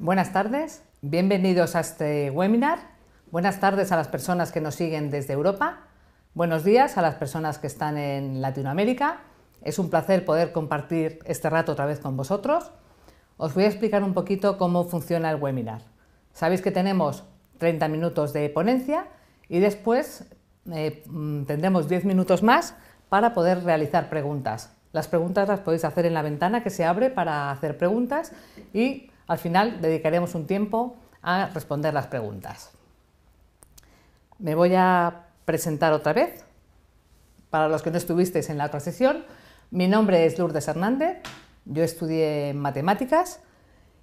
Buenas tardes, bienvenidos a este webinar. Buenas tardes a las personas que nos siguen desde Europa. Buenos días a las personas que están en Latinoamérica. Es un placer poder compartir este rato otra vez con vosotros. Os voy a explicar un poquito cómo funciona el webinar. Sabéis que tenemos 30 minutos de ponencia y después tendremos 10 minutos más para poder realizar preguntas. Las preguntas las podéis hacer en la ventana que se abre para hacer preguntas y al final dedicaremos un tiempo a responder las preguntas. Me voy a presentar otra vez. Para los que no estuvisteis en la otra sesión, mi nombre es Lourdes Hernández, yo estudié matemáticas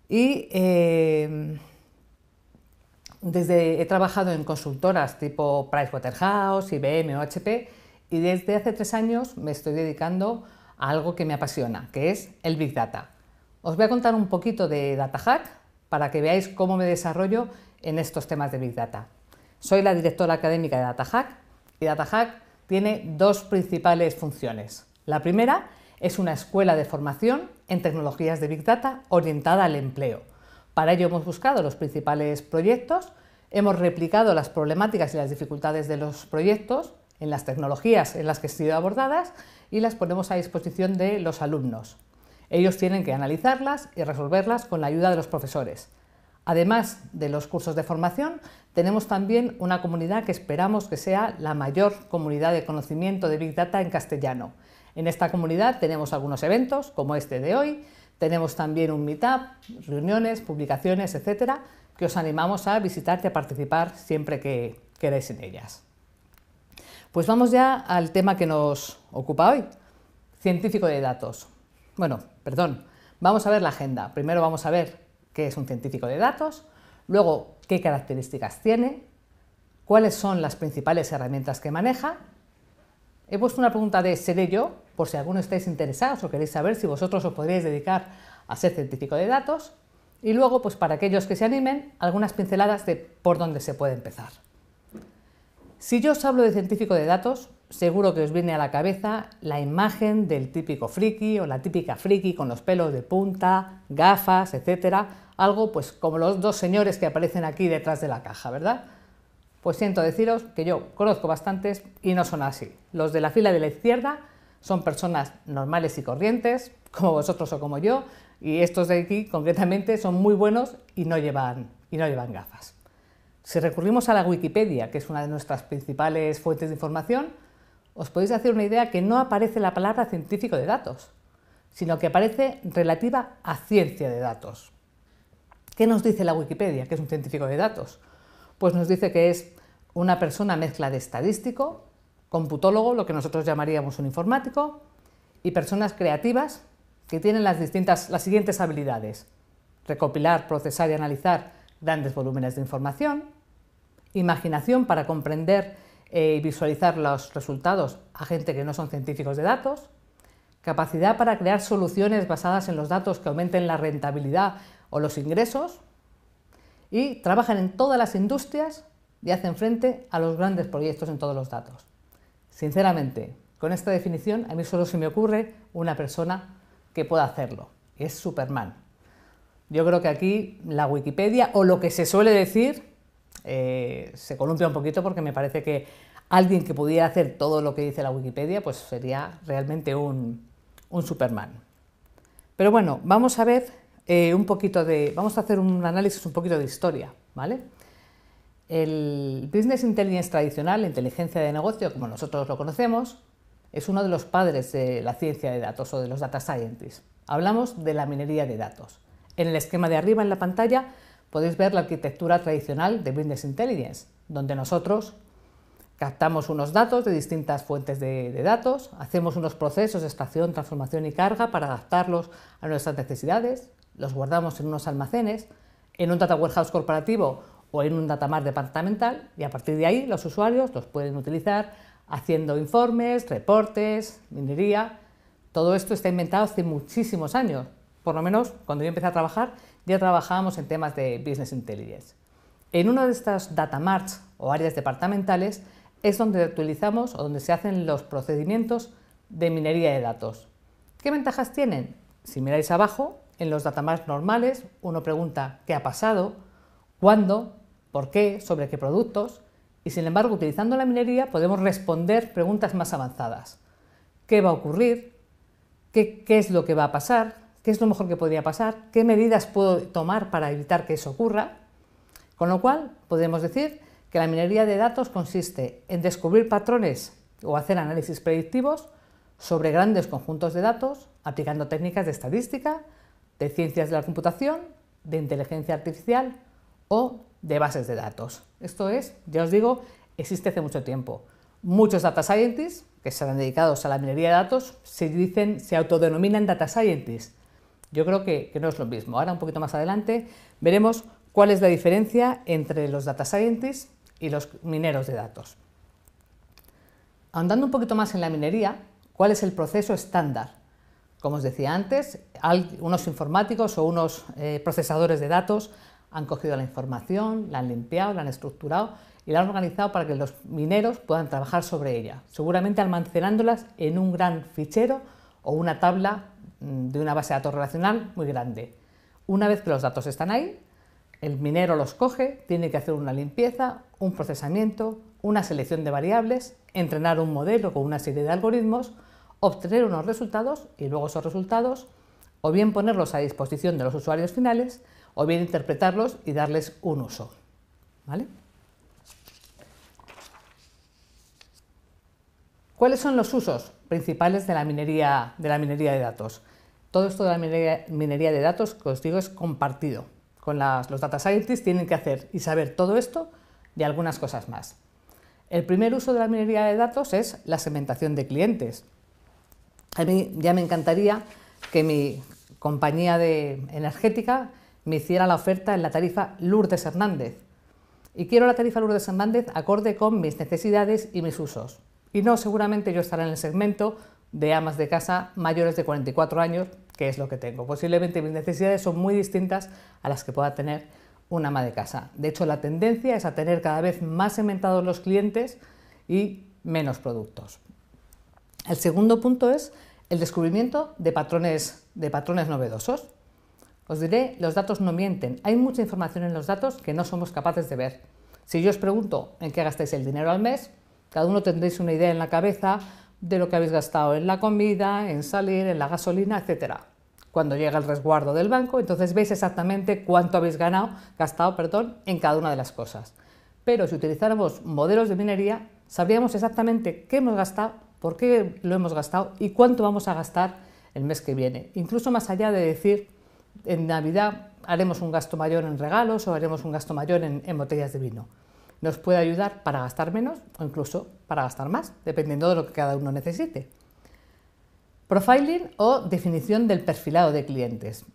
y he trabajado en consultoras tipo Pricewaterhouse, IBM o HP y desde hace 3 años me estoy dedicando a algo que me apasiona, que es el Big Data. Os voy a contar un poquito de DataHack para que veáis cómo me desarrollo en estos temas de Big Data. Soy la directora académica de DataHack y DataHack tiene 2 principales funciones. La primera es una escuela de formación en tecnologías de Big Data orientada al empleo. Para ello hemos buscado los principales proyectos, hemos replicado las problemáticas y las dificultades de los proyectos en las tecnologías en las que han sido abordadas y las ponemos a disposición de los alumnos. Ellos tienen que analizarlas y resolverlas con la ayuda de los profesores. Además de los cursos de formación, tenemos también una comunidad que esperamos que sea la mayor comunidad de conocimiento de Big Data en castellano. En esta comunidad tenemos algunos eventos, como este de hoy, tenemos también un meetup, reuniones, publicaciones, etcétera, que os animamos a visitar y a participar siempre que queráis en ellas. Pues vamos ya al tema que nos ocupa hoy, científico de datos. Vamos a ver la agenda. Primero vamos a ver qué es un científico de datos, luego qué características tiene, cuáles son las principales herramientas que maneja. He puesto una pregunta de ¿seré yo? Por si alguno estáis interesados o queréis saber si vosotros os podríais dedicar a ser científico de datos. Y luego, pues para aquellos que se animen, algunas pinceladas de por dónde se puede empezar. Si yo os hablo de científico de datos, seguro que os viene a la cabeza la imagen del típico friki o la típica friki con los pelos de punta, gafas, etcétera, algo pues como los 2 señores que aparecen aquí detrás de la caja, ¿verdad? Pues siento deciros que yo conozco bastantes y no son así. Los de la fila de la izquierda son personas normales y corrientes, como vosotros o como yo, y estos de aquí concretamente son muy buenos y no llevan gafas. Si recurrimos a la Wikipedia, que es una de nuestras principales fuentes de información, os podéis hacer una idea que no aparece la palabra científico de datos, sino que aparece relativa a ciencia de datos. ¿Qué nos dice la Wikipedia que es un científico de datos? Pues nos dice que es una persona mezcla de estadístico, computólogo, lo que nosotros llamaríamos un informático, y personas creativas que tienen las siguientes habilidades: recopilar, procesar y analizar grandes volúmenes de información, imaginación para comprender y visualizar los resultados a gente que no son científicos de datos, capacidad para crear soluciones basadas en los datos que aumenten la rentabilidad o los ingresos, y trabajan en todas las industrias y hacen frente a los grandes proyectos en todos los datos. Sinceramente, con esta definición a mí solo se me ocurre una persona que pueda hacerlo, es Superman. Yo creo que aquí la Wikipedia, o lo que se suele decir, se columpia un poquito, porque me parece que alguien que pudiera hacer todo lo que dice la Wikipedia pues sería realmente un Superman. Pero bueno, vamos a ver vamos a hacer un análisis un poquito de historia, ¿vale? El Business Intelligence tradicional, la inteligencia de negocio, como nosotros lo conocemos, es uno de los padres de la ciencia de datos o de los data scientists. Hablamos de la minería de datos. En el esquema de arriba en la pantalla podéis ver la arquitectura tradicional de Business Intelligence, donde nosotros captamos unos datos de distintas fuentes de datos, hacemos unos procesos de extracción, transformación y carga para adaptarlos a nuestras necesidades, los guardamos en unos almacenes, en un data warehouse corporativo o en un data mart departamental, y a partir de ahí los usuarios los pueden utilizar haciendo informes, reportes, minería. Todo esto está inventado hace muchísimos años. Por lo menos cuando yo empecé a trabajar ya trabajábamos en temas de Business Intelligence. En una de estas data marts o áreas departamentales es donde utilizamos o donde se hacen los procedimientos de minería de datos. ¿Qué ventajas tienen? Si miráis abajo, en los datamarts normales uno pregunta qué ha pasado, cuándo, por qué, sobre qué productos, y sin embargo utilizando la minería podemos responder preguntas más avanzadas. ¿Qué va a ocurrir? ¿Qué es lo que va a pasar? ¿Qué es lo mejor que podría pasar? ¿Qué medidas puedo tomar para evitar que eso ocurra? Con lo cual podemos decir que la minería de datos consiste en descubrir patrones o hacer análisis predictivos sobre grandes conjuntos de datos aplicando técnicas de estadística, de ciencias de la computación, de inteligencia artificial o de bases de datos. Esto es, ya os digo, existe hace mucho tiempo. Muchos data scientists que se han dedicado a la minería de datos se autodenominan data scientists. Yo creo que no es lo mismo. Ahora, un poquito más adelante, veremos cuál es la diferencia entre los data scientists y los mineros de datos. Ahondando un poquito más en la minería, ¿cuál es el proceso estándar? Como os decía antes, unos informáticos o unos procesadores de datos han cogido la información, la han limpiado, la han estructurado y la han organizado para que los mineros puedan trabajar sobre ella, seguramente almacenándolas en un gran fichero o una tabla de una base de datos relacional muy grande. Una vez que los datos están ahí, el minero los coge, tiene que hacer una limpieza, un procesamiento, una selección de variables, entrenar un modelo con una serie de algoritmos, obtener unos resultados y luego esos resultados o bien ponerlos a disposición de los usuarios finales o bien interpretarlos y darles un uso. ¿Vale? ¿Cuáles son los usos principales de la minería de datos? Todo esto de la minería de datos, que os digo, es compartido. Los data scientists tienen que hacer y saber todo esto y algunas cosas más. El primer uso de la minería de datos es la segmentación de clientes. A mí ya me encantaría que mi compañía energética me hiciera la oferta en la tarifa Lourdes Hernández. Y quiero la tarifa Lourdes Hernández acorde con mis necesidades y mis usos. Y no, seguramente yo estaré en el segmento de amas de casa mayores de 44 años, que es lo que tengo. Posiblemente mis necesidades son muy distintas a las que pueda tener un ama de casa. De hecho, la tendencia es a tener cada vez más segmentados los clientes y menos productos. El segundo punto es el descubrimiento de patrones novedosos. Os diré, los datos no mienten. Hay mucha información en los datos que no somos capaces de ver. Si yo os pregunto en qué gastáis el dinero al mes, cada uno tendréis una idea en la cabeza de lo que habéis gastado en la comida, en salir, en la gasolina, etc. Cuando llega el resguardo del banco, entonces veis exactamente cuánto habéis gastado en cada una de las cosas. Pero si utilizáramos modelos de minería, sabríamos exactamente qué hemos gastado, por qué lo hemos gastado y cuánto vamos a gastar el mes que viene. Incluso más allá de decir, en Navidad haremos un gasto mayor en regalos o haremos un gasto mayor en botellas de vino. Nos puede ayudar para gastar menos o incluso para gastar más, dependiendo de lo que cada uno necesite. Profiling o definición del perfilado de clientes.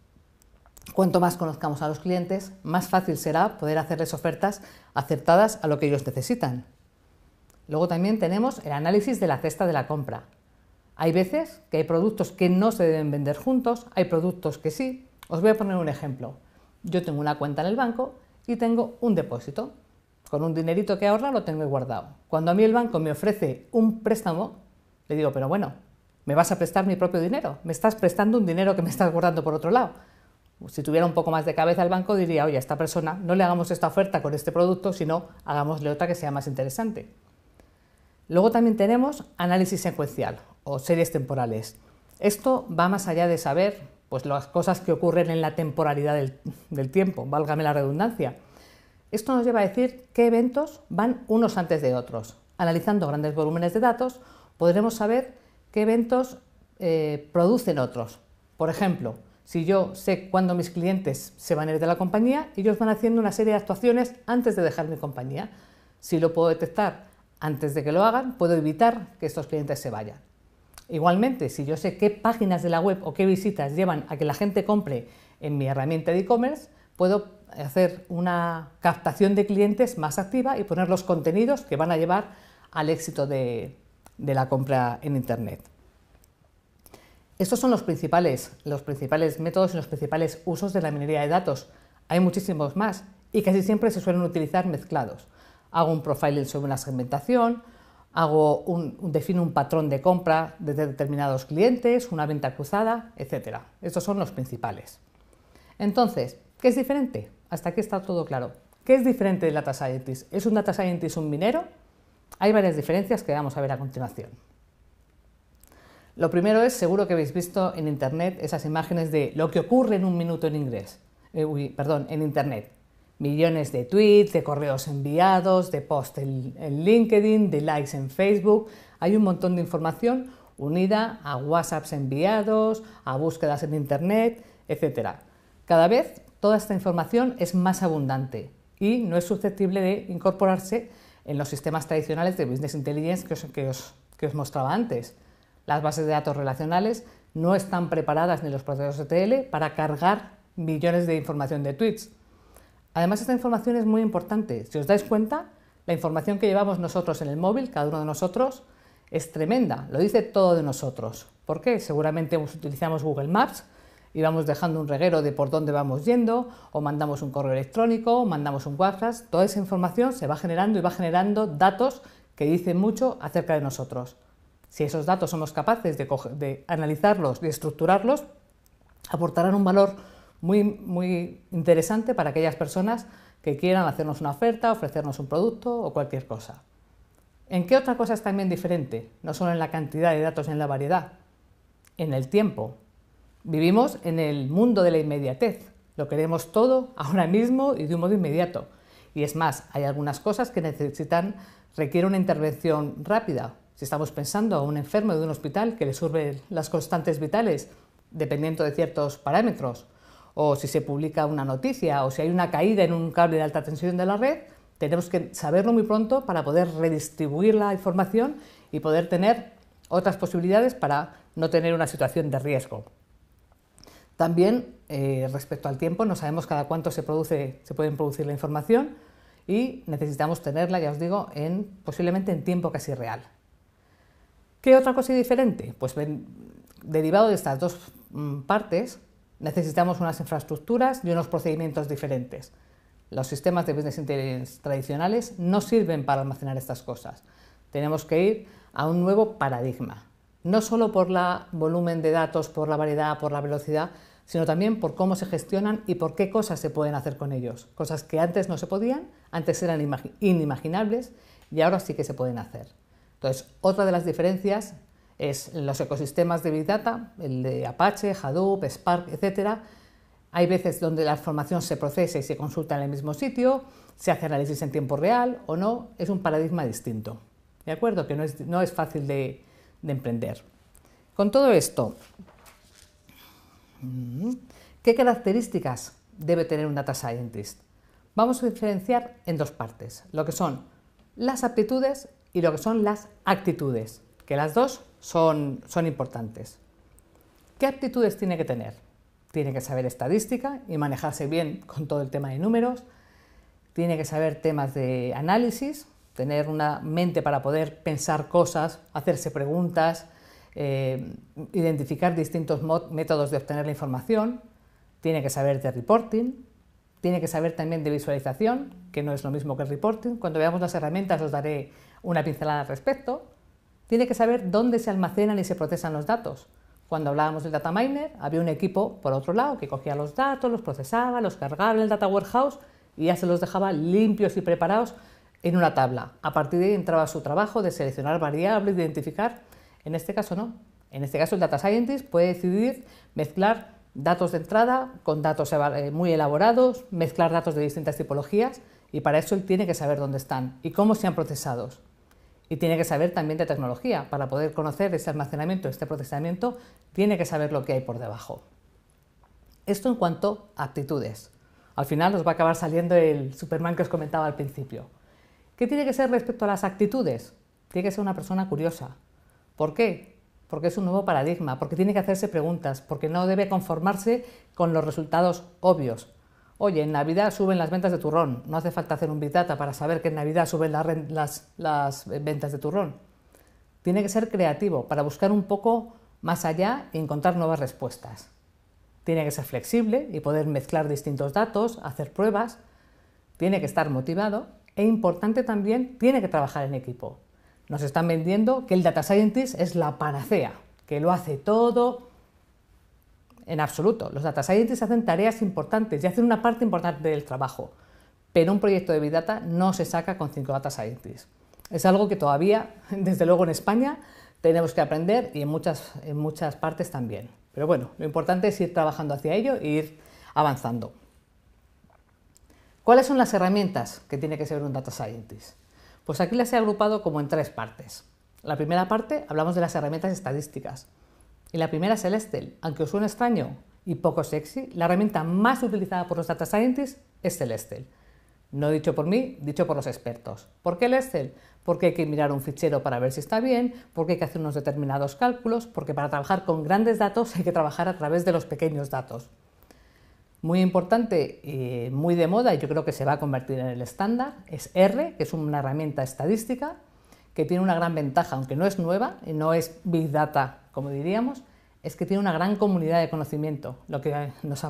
Cuanto más conozcamos a los clientes, más fácil será poder hacerles ofertas acertadas a lo que ellos necesitan. Luego también tenemos el análisis de la cesta de la compra. Hay veces que hay productos que no se deben vender juntos, hay productos que sí. Os voy a poner un ejemplo. Yo tengo una cuenta en el banco y tengo un depósito. Con un dinerito que ahorra lo tengo guardado. Cuando a mí el banco me ofrece un préstamo, le digo, pero bueno, ¿me vas a prestar mi propio dinero? ¿Me estás prestando un dinero que me estás guardando por otro lado? Si tuviera un poco más de cabeza el banco diría, oye, a esta persona no le hagamos esta oferta con este producto, sino hagámosle otra que sea más interesante. Luego también tenemos análisis secuencial o series temporales. Esto va más allá de saber pues, las cosas que ocurren en la temporalidad del tiempo, válgame la redundancia. Esto nos lleva a decir qué eventos van unos antes de otros. Analizando grandes volúmenes de datos, podremos saber qué eventos producen otros. Por ejemplo, si yo sé cuándo mis clientes se van a ir de la compañía, ellos van haciendo una serie de actuaciones antes de dejar mi compañía. Si lo puedo detectar antes de que lo hagan, puedo evitar que estos clientes se vayan. Igualmente, si yo sé qué páginas de la web o qué visitas llevan a que la gente compre en mi herramienta de e-commerce, puedo hacer una captación de clientes más activa y poner los contenidos que van a llevar al éxito de la compra en Internet. Estos son los principales métodos y los principales usos de la minería de datos. Hay muchísimos más y casi siempre se suelen utilizar mezclados. Hago un profiling sobre una segmentación, defino un patrón de compra de determinados clientes, una venta cruzada, etc. Estos son los principales. Entonces, ¿qué es diferente? Hasta aquí está todo claro. ¿Qué es diferente del Data Scientist? ¿Es un Data Scientist un minero? Hay varias diferencias que vamos a ver a continuación. Lo primero es, seguro que habéis visto en Internet esas imágenes de lo que ocurre en un minuto en en Internet. Millones de tweets, de correos enviados, de posts en LinkedIn, de likes en Facebook. Hay un montón de información unida a WhatsApps enviados, a búsquedas en Internet, etc. Cada vez toda esta información es más abundante y no es susceptible de incorporarse en los sistemas tradicionales de Business Intelligence que os mostraba antes. Las bases de datos relacionales no están preparadas ni los procesos ETL para cargar millones de información de tweets. Además, esta información es muy importante. Si os dais cuenta, la información que llevamos nosotros en el móvil, cada uno de nosotros, es tremenda. Lo dice todo de nosotros. ¿Por qué? Seguramente utilizamos Google Maps y vamos dejando un reguero de por dónde vamos yendo, o mandamos un correo electrónico, o mandamos un WhatsApp. Toda esa información se va generando y va generando datos que dicen mucho acerca de nosotros. Si esos datos somos capaces de analizarlos y estructurarlos, aportarán un valor muy interesante para aquellas personas que quieran hacernos una oferta, ofrecernos un producto o cualquier cosa. ¿En qué otra cosa es también diferente? No solo en la cantidad de datos y en la variedad, en el tiempo. Vivimos en el mundo de la inmediatez. Lo queremos todo ahora mismo y de un modo inmediato. Y es más, hay algunas cosas que requieren una intervención rápida. Si estamos pensando a un enfermo de un hospital que le surven las constantes vitales dependiendo de ciertos parámetros, o si se publica una noticia, o si hay una caída en un cable de alta tensión de la red, tenemos que saberlo muy pronto para poder redistribuir la información y poder tener otras posibilidades para no tener una situación de riesgo. También, respecto al tiempo, no sabemos cada cuánto se puede producir la información y necesitamos tenerla, ya os digo, posiblemente en tiempo casi real. ¿Qué otra cosa diferente? Pues derivado de estas dos partes, necesitamos unas infraestructuras y unos procedimientos diferentes. Los sistemas de Business Intelligence tradicionales no sirven para almacenar estas cosas. Tenemos que ir a un nuevo paradigma, no solo por el volumen de datos, por la variedad, por la velocidad, sino también por cómo se gestionan y por qué cosas se pueden hacer con ellos. Cosas que antes no se podían, antes eran inimaginables y ahora sí que se pueden hacer. Entonces, otra de las diferencias es los ecosistemas de Big Data, el de Apache, Hadoop, Spark, etc. Hay veces donde la información se procesa y se consulta en el mismo sitio, se hace análisis en tiempo real o no, es un paradigma distinto. ¿De acuerdo? Que no es fácil de emprender. Con todo esto, ¿qué características debe tener un Data Scientist? Vamos a diferenciar en dos partes, lo que son las aptitudes y lo que son las actitudes, que las dos son importantes. ¿Qué aptitudes tiene que tener? Tiene que saber estadística y manejarse bien con todo el tema de números, tiene que saber temas de análisis, tener una mente para poder pensar cosas, hacerse preguntas, identificar distintos métodos de obtener la información, tiene que saber de reporting, tiene que saber también de visualización, que no es lo mismo que el reporting. Cuando veamos las herramientas os daré una pincelada al respecto. Tiene que saber dónde se almacenan y se procesan los datos. Cuando hablábamos del data miner, había un equipo, por otro lado, que cogía los datos, los procesaba, los cargaba en el data warehouse y ya se los dejaba limpios y preparados en una tabla. A partir de ahí entraba su trabajo de seleccionar variables, de identificar. En este caso no. En este caso el data scientist puede decidir mezclar datos de entrada con datos muy elaborados, mezclar datos de distintas tipologías y para eso él tiene que saber dónde están y cómo se han procesado. Y tiene que saber también de tecnología. Para poder conocer ese almacenamiento, este procesamiento, tiene que saber lo que hay por debajo. Esto en cuanto a aptitudes. Al final os va a acabar saliendo el Superman que os comentaba al principio. ¿Qué tiene que ser respecto a las actitudes? Tiene que ser una persona curiosa. ¿Por qué? Porque es un nuevo paradigma, porque tiene que hacerse preguntas, porque no debe conformarse con los resultados obvios. Oye, en Navidad suben las ventas de turrón, no hace falta hacer un Big Data para saber que en Navidad suben las ventas de turrón. Tiene que ser creativo para buscar un poco más allá y encontrar nuevas respuestas. Tiene que ser flexible y poder mezclar distintos datos, hacer pruebas. Tiene que estar motivado e, importante también, tiene que trabajar en equipo. Nos están vendiendo que el Data Scientist es la panacea, que lo hace todo. en absoluto. Los data scientists hacen tareas importantes y hacen una parte importante del trabajo, pero un proyecto de Big Data no se saca con 5 data scientists. Es algo que todavía, desde luego en España, tenemos que aprender y en muchas partes también. Pero bueno, lo importante es ir trabajando hacia ello e ir avanzando. ¿Cuáles son las herramientas que tiene que saber un data scientist? Pues aquí las he agrupado como en 3 partes. La primera parte hablamos de las herramientas estadísticas. Y la primera es el Excel. Aunque os suene extraño y poco sexy, la herramienta más utilizada por los data scientists es el Excel. No dicho por mí, dicho por los expertos. ¿Por qué el Excel? Porque hay que mirar un fichero para ver si está bien, porque hay que hacer unos determinados cálculos, porque para trabajar con grandes datos hay que trabajar a través de los pequeños datos. Muy importante y muy de moda, y yo creo que se va a convertir en el estándar, es R, que es una herramienta estadística que tiene una gran ventaja, aunque no es nueva y no es Big Data, como diríamos, es que tiene una gran comunidad de conocimiento, lo que nos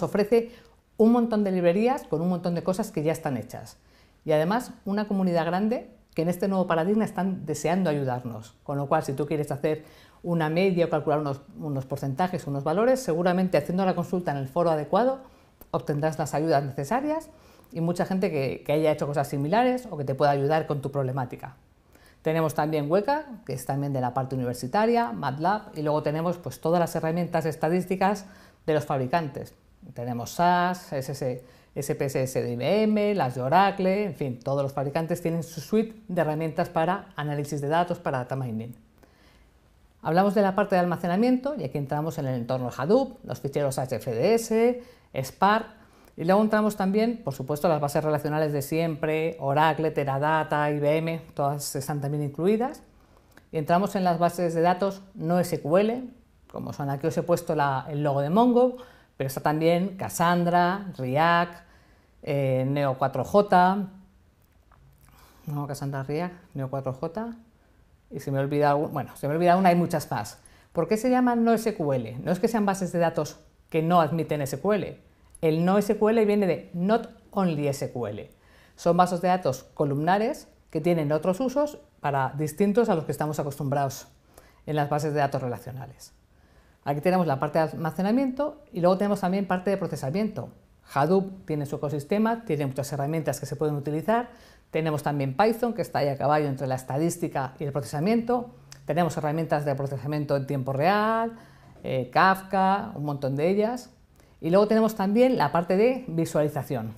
ofrece un montón de librerías con un montón de cosas que ya están hechas. Y además una comunidad grande que en este nuevo paradigma están deseando ayudarnos. Con lo cual, si tú quieres hacer una media o calcular unos porcentajes, unos valores, seguramente haciendo la consulta en el foro adecuado obtendrás las ayudas necesarias y mucha gente que haya hecho cosas similares o que te pueda ayudar con tu problemática. Tenemos también Weka, que es también de la parte universitaria, MATLAB, y luego tenemos pues todas las herramientas estadísticas de los fabricantes. Tenemos SAS, SPSS de IBM, las de Oracle, en fin, todos los fabricantes tienen su suite de herramientas para análisis de datos, para data mining. Hablamos de la parte de almacenamiento y aquí entramos en el entorno de Hadoop, los ficheros HFDS, Spark, y luego entramos también, por supuesto, las bases relacionales de siempre, Oracle, Teradata, IBM, todas están también incluidas. Y entramos en las bases de datos no SQL, como son aquí os he puesto el logo de Mongo, pero está también Cassandra, React, Neo4j, no, Cassandra, React, Neo4j, y se me olvida una, hay muchas más. ¿Por qué se llaman no SQL? No es que sean bases de datos que no admiten SQL. El no SQL viene de Not Only SQL. Son bases de datos columnares que tienen otros usos distintos a los que estamos acostumbrados en las bases de datos relacionales. Aquí tenemos la parte de almacenamiento y luego tenemos también parte de procesamiento. Hadoop tiene su ecosistema, tiene muchas herramientas que se pueden utilizar. Tenemos también Python, que está ahí a caballo entre la estadística y el procesamiento. Tenemos herramientas de procesamiento en tiempo real, Kafka, un montón de ellas. Y luego tenemos también la parte de visualización.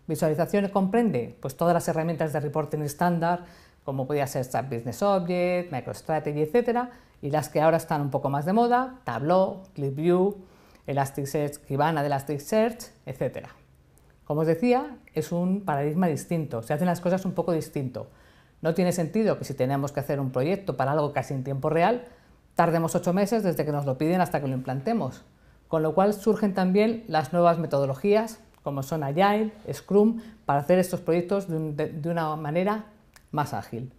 Visualización comprende pues, todas las herramientas de reporting estándar, como podría ser SAP Business Object, MicroStrategy, etc. Y las que ahora están un poco más de moda, Tableau, ClickView, Elasticsearch, Kibana de Elasticsearch, etc. Como os decía, es un paradigma distinto, se hacen las cosas un poco distinto. No tiene sentido que si tenemos que hacer un proyecto para algo casi en tiempo real, tardemos 8 meses desde que nos lo piden hasta que lo implantemos. Con lo cual surgen también las nuevas metodologías, como son Agile, Scrum, para hacer estos proyectos de una manera más ágil.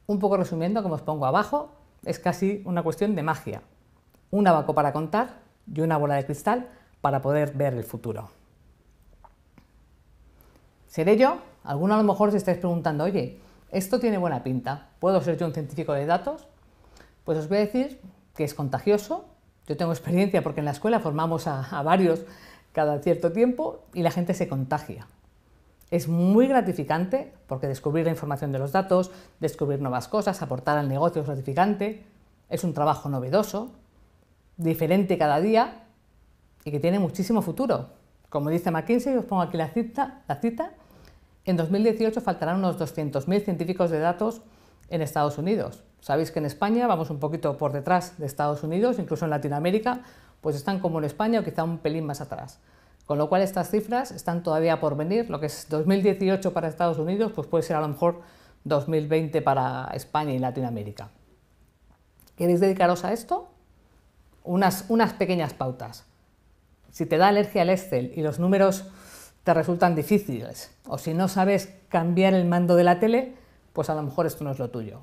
Un poco resumiendo, como os pongo abajo, es casi una cuestión de magia. Un abaco para contar y una bola de cristal para poder ver el futuro. ¿Seré yo? Alguno a lo mejor os estáis preguntando, oye, esto tiene buena pinta, ¿puedo ser yo un científico de datos? Pues os voy a decir que es contagioso. Yo tengo experiencia porque en la escuela formamos a varios cada cierto tiempo y la gente se contagia. Es muy gratificante porque descubrir la información de los datos, descubrir nuevas cosas, aportar al negocio es gratificante. Es un trabajo novedoso, diferente cada día y que tiene muchísimo futuro. Como dice McKinsey, os pongo aquí la cita, en 2018 faltarán unos 200.000 científicos de datos en Estados Unidos. Sabéis que en España vamos un poquito por detrás de Estados Unidos, incluso en Latinoamérica, pues están como en España o quizá un pelín más atrás. Con lo cual estas cifras están todavía por venir. Lo que es 2018 para Estados Unidos, pues puede ser a lo mejor 2020 para España y Latinoamérica. ¿Queréis dedicaros a esto? Unas pequeñas pautas. Si te da alergia al Excel y los números te resultan difíciles, o si no sabes cambiar el mando de la tele, pues a lo mejor esto no es lo tuyo.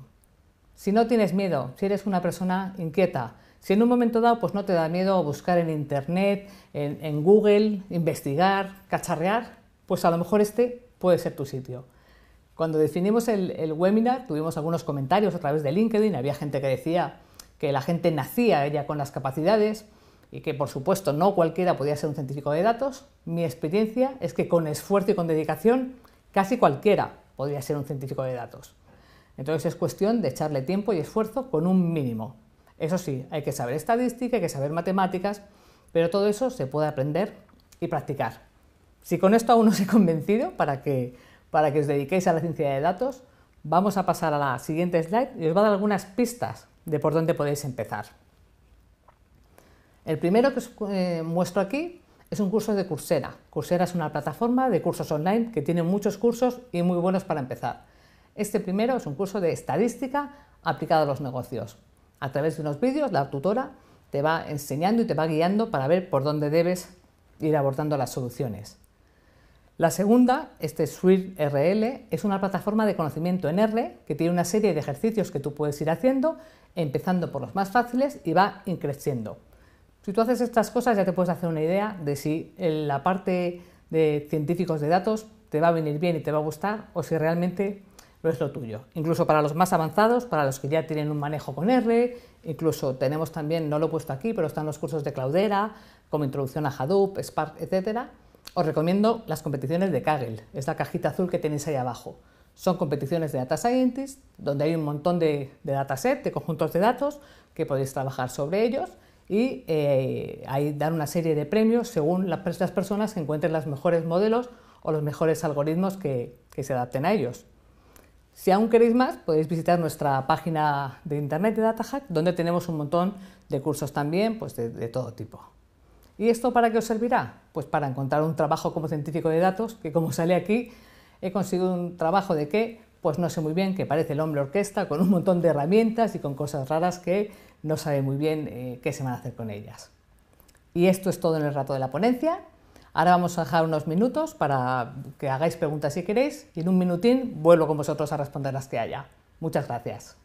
Si no tienes miedo, si eres una persona inquieta, si en un momento dado pues no te da miedo buscar en internet, en Google, investigar, cacharrear, pues a lo mejor este puede ser tu sitio. Cuando definimos el webinar tuvimos algunos comentarios a través de LinkedIn, había gente que decía que la gente nacía ya con las capacidades y que por supuesto no cualquiera podía ser un científico de datos. Mi experiencia es que con esfuerzo y con dedicación casi cualquiera podría ser un científico de datos. Entonces es cuestión de echarle tiempo y esfuerzo con un mínimo. Eso sí, hay que saber estadística, hay que saber matemáticas, pero todo eso se puede aprender y practicar. Si con esto aún no os he convencido para que os dediquéis a la ciencia de datos, vamos a pasar a la siguiente slide y os va a dar algunas pistas de por dónde podéis empezar. El primero que os muestro aquí es un curso de Coursera. Coursera es una plataforma de cursos online que tiene muchos cursos y muy buenos para empezar. Este primero es un curso de estadística aplicado a los negocios. A través de unos vídeos, la tutora te va enseñando y te va guiando para ver por dónde debes ir abordando las soluciones. La segunda, este SwirRL, es una plataforma de conocimiento en R que tiene una serie de ejercicios que tú puedes ir haciendo, empezando por los más fáciles y va increciendo. Si tú haces estas cosas ya te puedes hacer una idea de si la parte de científicos de datos te va a venir bien y te va a gustar o si realmente no es lo tuyo. Incluso para los más avanzados, para los que ya tienen un manejo con R, incluso tenemos también, no lo he puesto aquí, pero están los cursos de Cloudera, como Introducción a Hadoop, Spark, etc. Os recomiendo las competiciones de Kaggle, es la cajita azul que tenéis ahí abajo. Son competiciones de Data Scientist, donde hay un montón de dataset, de conjuntos de datos, que podéis trabajar sobre ellos y ahí dar una serie de premios según las personas que encuentren los mejores modelos o los mejores algoritmos que se adapten a ellos. Si aún queréis más, podéis visitar nuestra página de internet de DataHack, donde tenemos un montón de cursos también, pues de todo tipo. ¿Y esto para qué os servirá? Pues para encontrar un trabajo como científico de datos, que como sale aquí, he conseguido un trabajo de qué, pues no sé muy bien, que parece el hombre orquesta, con un montón de herramientas y con cosas raras que no sabe muy bien qué se van a hacer con ellas. Y esto es todo en el rato de la ponencia. Ahora vamos a dejar unos minutos para que hagáis preguntas si queréis y en un minutín vuelvo con vosotros a responder las que haya. Muchas gracias.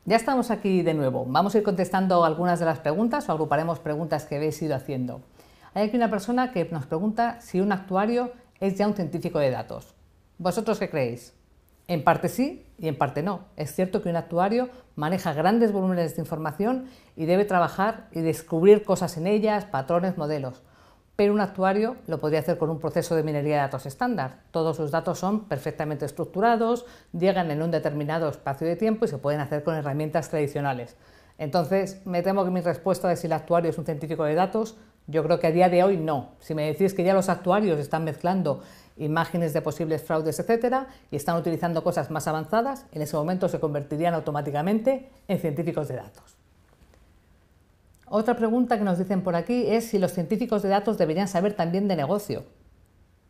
Ya estamos aquí de nuevo. Vamos a ir contestando algunas de las preguntas o agruparemos preguntas que habéis ido haciendo. Hay aquí una persona que nos pregunta si un actuario es ya un científico de datos. ¿Vosotros qué creéis? En parte sí y en parte no. Es cierto que un actuario maneja grandes volúmenes de información y debe trabajar y descubrir cosas en ellas, patrones, modelos. Pero un actuario lo podría hacer con un proceso de minería de datos estándar. Todos sus datos son perfectamente estructurados, llegan en un determinado espacio de tiempo y se pueden hacer con herramientas tradicionales. Entonces, me temo que mi respuesta de si el actuario es un científico de datos, yo creo que a día de hoy no. Si me decís que ya los actuarios están mezclando imágenes de posibles fraudes, etcétera, y están utilizando cosas más avanzadas, en ese momento se convertirían automáticamente en científicos de datos. Otra pregunta que nos dicen por aquí es si los científicos de datos deberían saber también de negocio.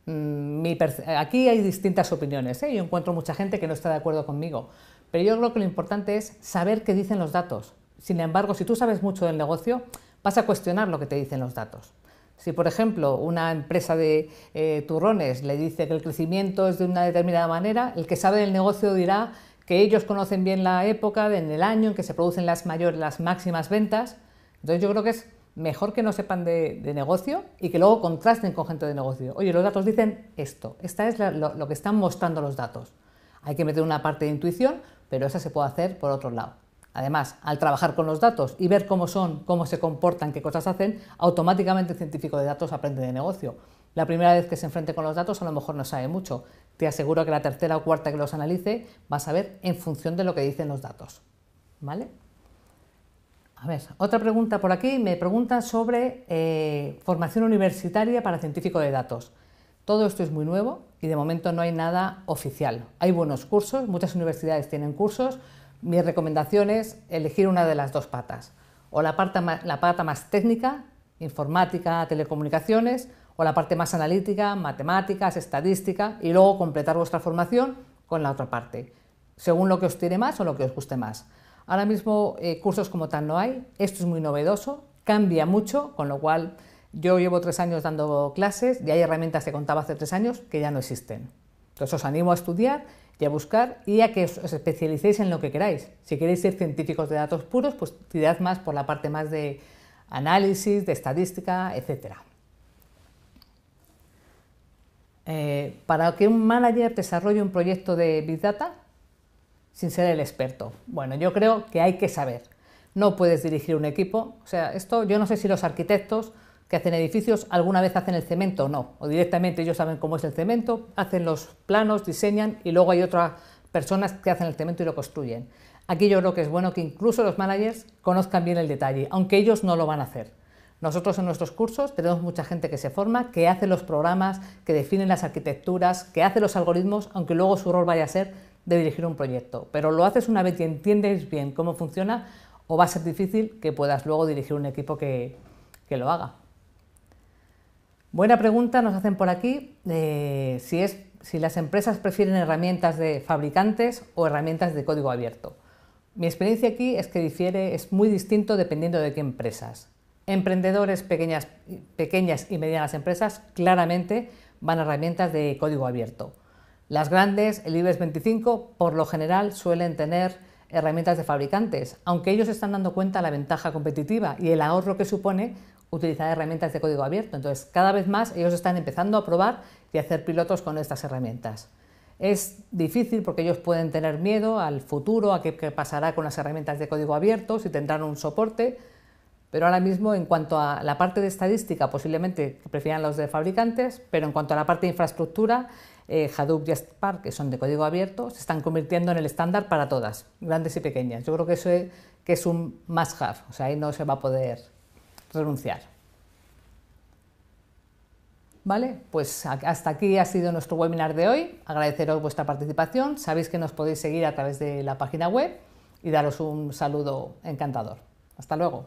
Aquí hay distintas opiniones, ¿eh? Yo encuentro mucha gente que no está de acuerdo conmigo, pero yo creo que lo importante es saber qué dicen los datos. Sin embargo, si tú sabes mucho del negocio, vas a cuestionar lo que te dicen los datos. Si, por ejemplo, una empresa de turrones le dice que el crecimiento es de una determinada manera, el que sabe del negocio dirá que ellos conocen bien la época, en el año en que se producen las máximas ventas. Entonces yo creo que es mejor que no sepan de negocio y que luego contrasten con gente de negocio. Oye, los datos dicen esto, esta es lo que están mostrando los datos. Hay que meter una parte de intuición, pero esa se puede hacer por otro lado. Además, al trabajar con los datos y ver cómo son, cómo se comportan, qué cosas hacen, automáticamente el científico de datos aprende de negocio. La primera vez que se enfrente con los datos a lo mejor no sabe mucho. Te aseguro que la tercera o cuarta que los analice va a saber en función de lo que dicen los datos. ¿Vale? A ver, otra pregunta por aquí, me preguntan sobre formación universitaria para científico de datos. Todo esto es muy nuevo y de momento no hay nada oficial. Hay buenos cursos, muchas universidades tienen cursos. Mi recomendación es elegir una de las dos patas, o la pata más técnica, informática, telecomunicaciones, o la parte más analítica, matemáticas, estadística, y luego completar vuestra formación con la otra parte, según lo que os tire más o lo que os guste más. Ahora mismo cursos como tal no hay, esto es muy novedoso, cambia mucho, con lo cual yo llevo 3 años dando clases y hay herramientas que contaba hace 3 años que ya no existen. Entonces os animo a estudiar y a buscar y a que os especialicéis en lo que queráis. Si queréis ser científicos de datos puros, pues tirad más por la parte más de análisis, de estadística, etc. Para que un manager desarrolle un proyecto de Big Data, sin ser el experto. Bueno, yo creo que hay que saber. no puedes dirigir un equipo. O sea, esto yo no sé si los arquitectos que hacen edificios alguna vez hacen el cemento o no, o directamente ellos saben cómo es el cemento, hacen los planos, diseñan y luego hay otras personas que hacen el cemento y lo construyen. Aquí yo creo que es bueno que incluso los managers conozcan bien el detalle, aunque ellos no lo van a hacer. Nosotros en nuestros cursos tenemos mucha gente que se forma, que hace los programas, que define las arquitecturas, que hace los algoritmos, aunque luego su rol vaya a ser de dirigir un proyecto. Pero lo haces una vez y entiendes bien cómo funciona, o va a ser difícil que puedas luego dirigir un equipo que lo haga. Buena pregunta nos hacen por aquí, si las empresas prefieren herramientas de fabricantes o herramientas de código abierto. Mi experiencia aquí es que es muy distinto dependiendo de qué empresas. Emprendedores, pequeñas y medianas empresas, claramente van a herramientas de código abierto. Las grandes, el IBEX 25, por lo general suelen tener herramientas de fabricantes, aunque ellos están dando cuenta de la ventaja competitiva y el ahorro que supone utilizar herramientas de código abierto. Entonces, cada vez más ellos están empezando a probar y a hacer pilotos con estas herramientas. Es difícil porque ellos pueden tener miedo al futuro, a qué pasará con las herramientas de código abierto, si tendrán un soporte, pero ahora mismo en cuanto a la parte de estadística posiblemente prefieran los de fabricantes, pero en cuanto a la parte de infraestructura, Hadoop y Spark, que son de código abierto, se están convirtiendo en el estándar para todas, grandes y pequeñas. Yo creo que eso es un must have, o sea, ahí no se va a poder renunciar. Vale, pues hasta aquí ha sido nuestro webinar de hoy. Agradeceros vuestra participación. Sabéis que nos podéis seguir a través de la página web y daros un saludo encantador. Hasta luego.